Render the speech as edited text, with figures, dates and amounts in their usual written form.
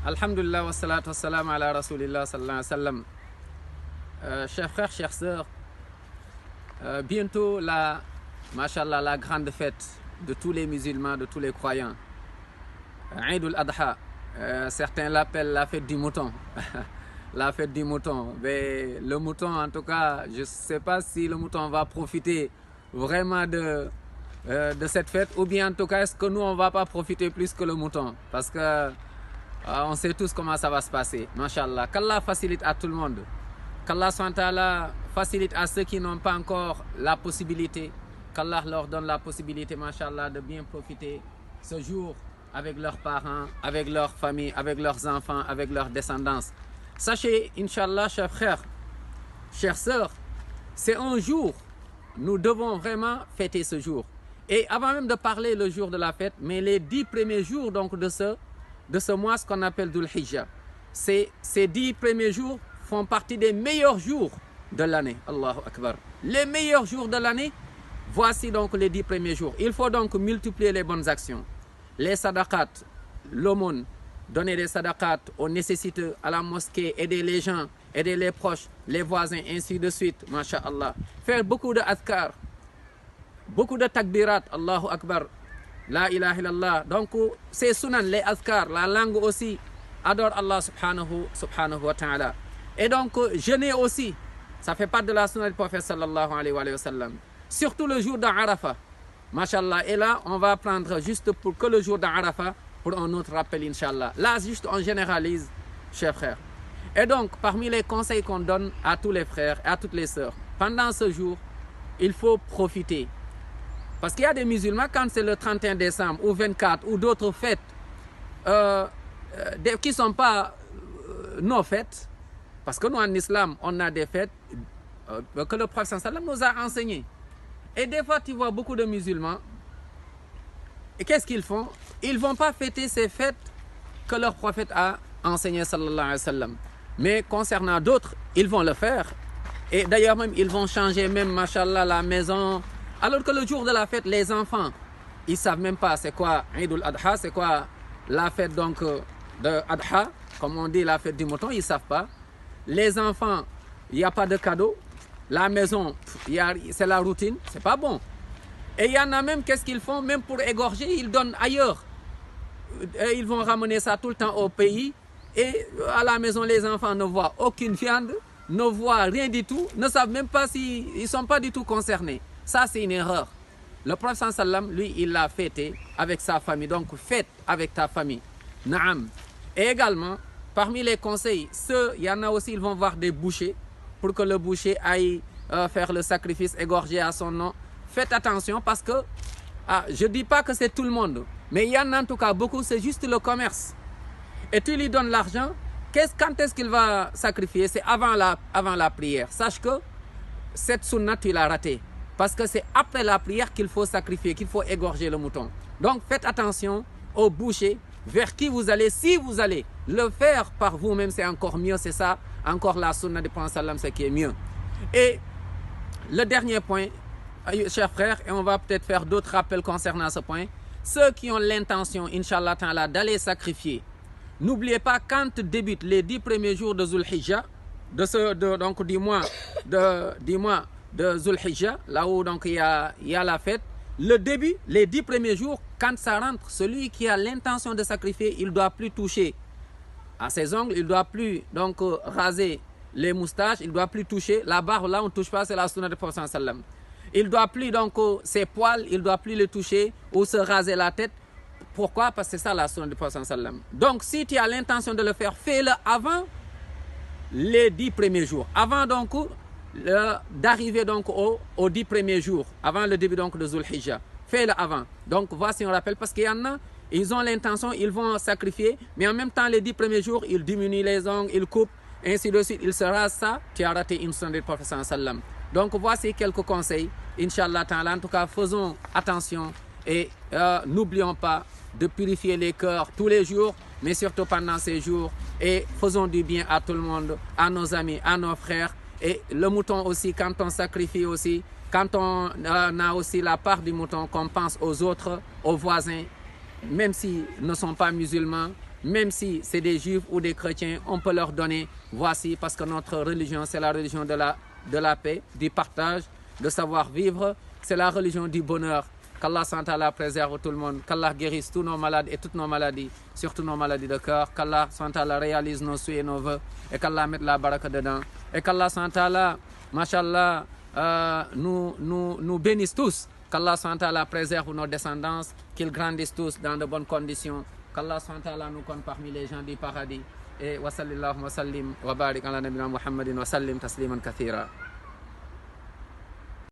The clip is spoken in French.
Alhamdulillah wa salatu wa salam ala rasulillah sallallahu alayhi wa sallam. Chers frères, chères sœurs, bientôt machallah, la grande fête de tous les musulmans, de tous les croyants, Eid al-Adha. Certains l'appellent la fête du mouton. La fête du mouton. Mais le mouton, en tout cas, je ne sais pas si le mouton va profiter vraiment de cette fête, ou bien en tout cas, est-ce que nous, on ne va pas profiter plus que le mouton? Parce que on sait tous comment ça va se passer. Masha'Allah. Qu'Allah facilite à tout le monde. Qu'Allah facilite à ceux qui n'ont pas encore la possibilité. Qu'Allah leur donne la possibilité, Masha'Allah, de bien profiter ce jour avec leurs parents, avec leurs familles, avec leurs enfants, avec leurs descendants. Sachez, Inch'Allah, chers frères, chères sœurs, c'est un jour, nous devons vraiment fêter ce jour. Et avant même de parler le jour de la fête, mais les 10 premiers jours donc de ce mois, ce qu'on appelle Dhul Hijjah, ces 10 premiers jours font partie des meilleurs jours de l'année. Allahu Akbar. Les meilleurs jours de l'année, voici donc les 10 premiers jours. Il faut donc multiplier les bonnes actions. Les sadaqat, l'aumône, donner des sadaqat aux nécessiteux, à la mosquée, aider les gens, aider les proches, les voisins, ainsi de suite, masha'Allah. Faire beaucoup de adhkar, beaucoup de takbirat, Allahu Akbar, la ilaha illallah. Donc, c'est sunan, les adhkar, la langue aussi, adore Allah subhanahu wa ta'ala. Et donc, jeûner aussi, ça fait partie de la sunna du prophète sallallahu alayhi wa sallam. Surtout le jour d'Arafah. Masha'Allah. Et là, on va prendre juste pour que le jour d'Arafah, pour un autre rappel, Inch'Allah. Là, juste on généralise, chers frères. Et donc, parmi les conseils qu'on donne à tous les frères et à toutes les sœurs, pendant ce jour, il faut profiter. Parce qu'il y a des musulmans, quand c'est le 31 décembre ou 24 ou d'autres fêtes qui ne sont pas nos fêtes, parce que nous, en islam, on a des fêtes que le prophète sallam nous a enseignées. Et des fois, tu vois beaucoup de musulmans, et qu'est-ce qu'ils font? Ils ne vont pas fêter ces fêtes que leur prophète a enseignées, sallallahu alayhi wa sallam. Mais concernant d'autres, ils vont le faire. Et d'ailleurs, même, ils vont changer même, mashallah, la maison. Alors que le jour de la fête, les enfants, ils ne savent même pas c'est quoi Eid al-Adha, c'est quoi la fête donc de Adha, comme on dit la fête du mouton, ils ne savent pas. Les enfants, il n'y a pas de cadeau. La maison, c'est la routine, c'est pas bon. Et il y en a même, qu'est-ce qu'ils font? Même pour égorger, ils donnent ailleurs. Et ils vont ramener ça tout le temps au pays. Et à la maison, les enfants ne voient aucune viande, ne voient rien du tout, ne savent même pas s'ils ne sont pas du tout concernés. Ça, c'est une erreur. Le prophète sallam, lui, il l'a fêté avec sa famille. Donc, fête avec ta famille. Naam. Et également, parmi les conseils, il y en a aussi, ils vont voir des bouchers pour que le boucher aille faire le sacrifice égorgé à son nom. Faites attention parce que, je ne dis pas que c'est tout le monde, mais il y en a en tout cas beaucoup, c'est juste le commerce. Et tu lui donnes l'argent, quand est-ce qu'il va sacrifier? C'est avant la prière. Sache que cette sunna, tu l'as ratée. Parce que c'est après la prière qu'il faut sacrifier, qu'il faut égorger le mouton. Donc faites attention au boucher, vers qui vous allez. Si vous allez le faire par vous-même, c'est encore mieux, c'est ça. Encore la sunna du prophète sallam, c'est qui est mieux. Et le dernier point, chers frères, et on va peut-être faire d'autres rappels concernant ce point. Ceux qui ont l'intention, Inch'Allah ta'ala, d'aller sacrifier, n'oubliez pas quand débutent les 10 premiers jours de Dhul Hijjah, donc du mois de Dhul Hijjah, là où donc il y a la fête. Le début, les 10 premiers jours, quand ça rentre, celui qui a l'intention de sacrifier, il ne doit plus toucher à ses ongles, il ne doit plus donc raser les moustaches, il ne doit plus toucher la barbe, là on ne touche pas, c'est la sunna du prophète sallam. Il ne doit plus donc ses poils, il ne doit plus les toucher ou se raser la tête. Pourquoi? Parce que c'est ça la sunna du prophète sallam. Donc si tu as l'intention de le faire, fais-le avant les 10 premiers jours, avant donc d'arriver donc aux 10 premiers jours, avant le début donc de Dhul Hijjah. Fais-le avant. Donc voici un rappel, parce qu'il y en a, ils ont l'intention, ils vont sacrifier, mais en même temps les 10 premiers jours, ils diminuent les ongles, ils coupent, ainsi de suite, ils se rasent ça, tu as raté une sunna du prophète sallam. Donc voici quelques conseils, Inch'Allah ta'ala. En tout cas, faisons attention et n'oublions pas de purifier les cœurs tous les jours, mais surtout pendant ces jours, et faisons du bien à tout le monde, à nos amis, à nos frères. Et le mouton aussi, quand on sacrifie aussi, quand on a aussi la part du mouton, qu'on pense aux autres, aux voisins, même s'ils ne sont pas musulmans, même si c'est des juifs ou des chrétiens, on peut leur donner, voici, parce que notre religion, c'est la religion de la paix, du partage, de savoir vivre, c'est la religion du bonheur. Qu'Allah SWT préserve tout le monde, qu'Allah guérisse tous nos malades et toutes nos maladies, surtout nos maladies de cœur, qu'Allah SWT réalise nos souhaits et nos vœux, et qu'Allah mette la baraka dedans, et qu'Allah SWT, mashallah, nous bénisse tous, qu'Allah SWT préserve nos descendants, qu'ils grandissent tous dans de bonnes conditions, qu'Allah SWT nous compte parmi les gens du paradis, et wa sallallahu wa sallim wa barik ala nabina Muhammadin wa sallim tasliman kathira.